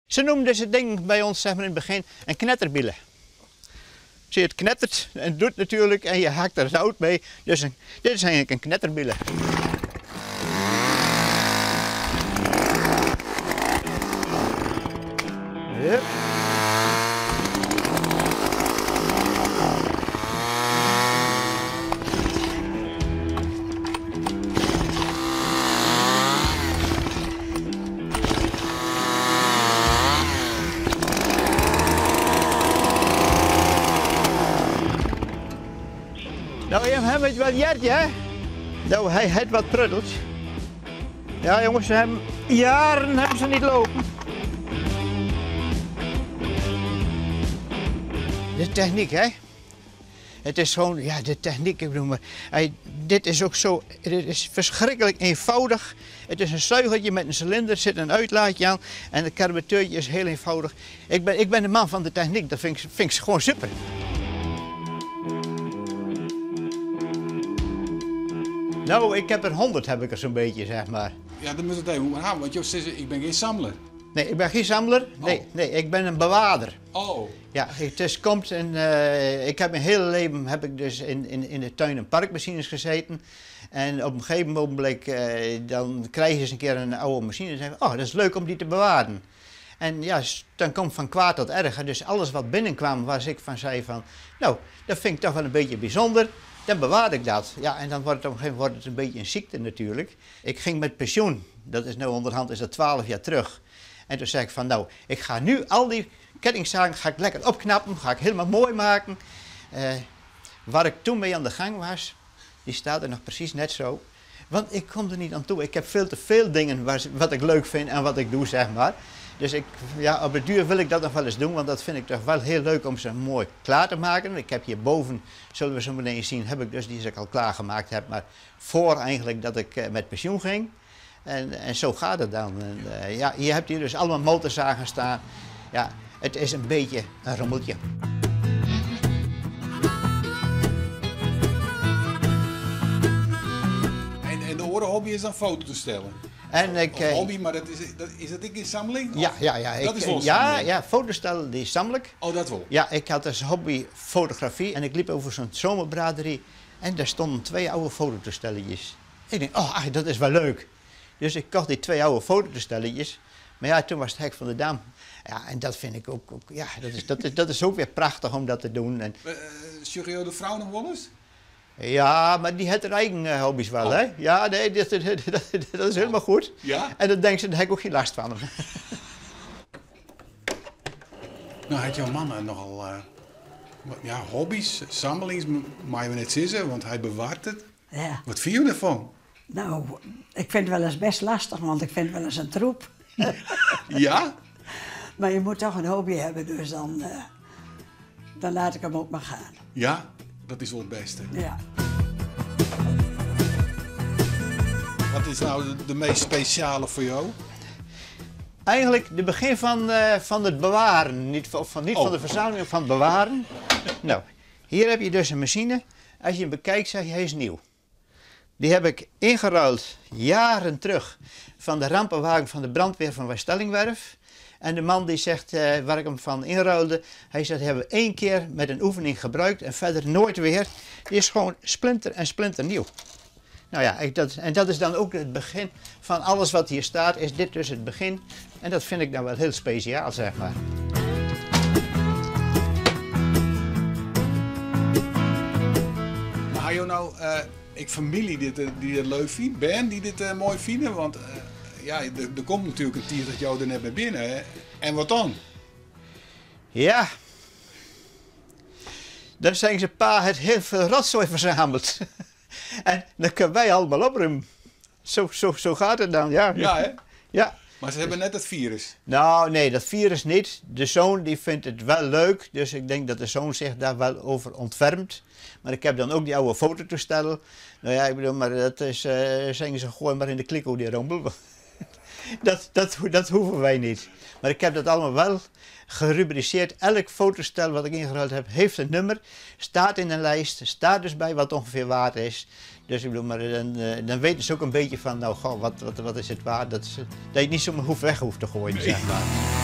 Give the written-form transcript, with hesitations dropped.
Ze noemden deze ding bij ons zeg maar, in het begin een knetterbielen. Zie je, het knettert en het doet natuurlijk en je haakt er zout mee. Dus dit is eigenlijk een knetterbielen. Yep. Nou, je hebt het wel jertje, hè? Nou, hij heeft wat pruddels. Ja, jongens, ze hebben jaren hebben ze niet lopen. De techniek, hè? Het is gewoon, ja, de techniek, ik bedoel maar. Dit is ook zo, het is verschrikkelijk eenvoudig. Het is een zuigertje met een cilinder, zit een uitlaatje aan en het carburateurtje is heel eenvoudig. Ik ben de man van de techniek, dat vind ik gewoon super. Nou, ik heb er 100 heb ik er zo'n beetje, zeg maar. Ja, dan moet het even maar gaan, want je zegt, ik ben geen sammler. Nee, ik ben geen sammler. Nee, ik ben een bewaarder. Oh. Ja, het komt en ik heb mijn hele leven heb ik dus in de tuin- en parkmachines gezeten. En op een gegeven moment dan krijg je eens een keer een oude machine en zeggen, oh, dat is leuk om die te bewaren. En ja, dan komt van kwaad tot erger. Dus alles wat binnenkwam, waar ik van zei van, nou, dat vind ik toch wel een beetje bijzonder. Dan bewaarde ik dat. Ja, en dan wordt het op een gegeven moment een beetje een ziekte natuurlijk. Ik ging met pensioen, dat is nu onderhand is dat 12 jaar terug. En toen zei ik van, nou, ik ga nu al die kettingzagen ga ik lekker opknappen, ga ik helemaal mooi maken. Waar ik toen mee aan de gang was, die staat er nog precies net zo. Want ik kom er niet aan toe. Ik heb veel te veel dingen wat ik leuk vind en wat ik doe, zeg maar. Dus ja, op de duur wil ik dat nog wel eens doen, want dat vind ik toch wel heel leuk om ze mooi klaar te maken. Ik heb hierboven, zullen we zo meteen zien, heb ik dus die ik al klaargemaakt heb, maar voor eigenlijk dat ik met pensioen ging. En zo gaat het dan. En, ja, je hebt hier dus allemaal motorzagen staan. Ja, het is een beetje een rommeltje. En de andere hobby is dan foto te stellen? Hobby, maar is dat ik in sammeling? Ja. Dat is wel sammeling? Ja, foto's stellen, die sammel ik. Oh, dat wel? Ja, ik had als hobby fotografie en ik liep over zo'n zomerbraderie en daar stonden 2 oude fototoestelletjes. Ik denk, oh, dat is wel leuk. Dus ik kocht die 2 oude fototoestelletjes. Maar ja, toen was het hek van de dam. Ja, en dat vind ik ook ja, dat is ook weer prachtig om dat te doen. Stuur de vrouw nog wel eens? Ja, maar die heeft haar eigen hobby's wel, hè? Ja, nee, dat is helemaal goed. Ja? En dan denkt ze, daar heb ik ook geen last van hem. Nou, had jouw man nogal hobby's, sammelings, maar je net zeggen, want hij bewaart het. Ja. Wat vind je ervan? Nou, ik vind het wel eens best lastig, want ik vind het wel eens een troep. Ja? Maar je moet toch een hobby hebben, dus dan laat ik hem ook maar gaan. Ja, dat is wel het beste. Ja. Wat is nou de meest speciale voor jou? Eigenlijk de begin van het bewaren, niet van de verzameling, maar van het bewaren. Nou, hier heb je dus een machine. Als je hem bekijkt, zeg je, hij is nieuw. Die heb ik ingeruild jaren terug van de rampenwagen van de brandweer van Weststellingwerf. En de man die zegt, waar ik hem van inruilde, hij zegt, hebben we 1 keer met een oefening gebruikt en verder nooit weer. Die is gewoon splinter en splinternieuw. Nou ja, dat is dan ook het begin van alles wat hier staat, is dit dus het begin. En dat vind ik dan wel heel speciaal, zeg maar. Maar je nou, ik familie die dit leuk vindt, Ben die dit mooi vinden, want ja, er komt natuurlijk een tier dat jou er net bij binnen. Hè? En wat dan? Ja, dan zijn ze pa het heel veel rotzooi verzameld. En dan kunnen wij allemaal opruimen. Zo gaat het dan, ja. Ja, hè? Ja. Maar ze hebben net het virus. Nou, nee, dat virus niet. De zoon die vindt het wel leuk, dus ik denk dat de zoon zich daar wel over ontfermt. Maar ik heb dan ook die oude fototoestellen. Nou ja, ik bedoel, maar dat is, zeggen ze, gooi maar in de kliko die rommel. Dat hoeven wij niet. Maar ik heb dat allemaal wel gerubriceerd. Elk fotostel wat ik ingeruild heb, heeft een nummer. Staat in een lijst. Staat dus bij wat ongeveer waard is. Dus ik bedoel, maar dan weten ze ook een beetje van, nou, goh, wat is het waard? Dat je het niet zomaar weg hoeft te gooien, zeg maar.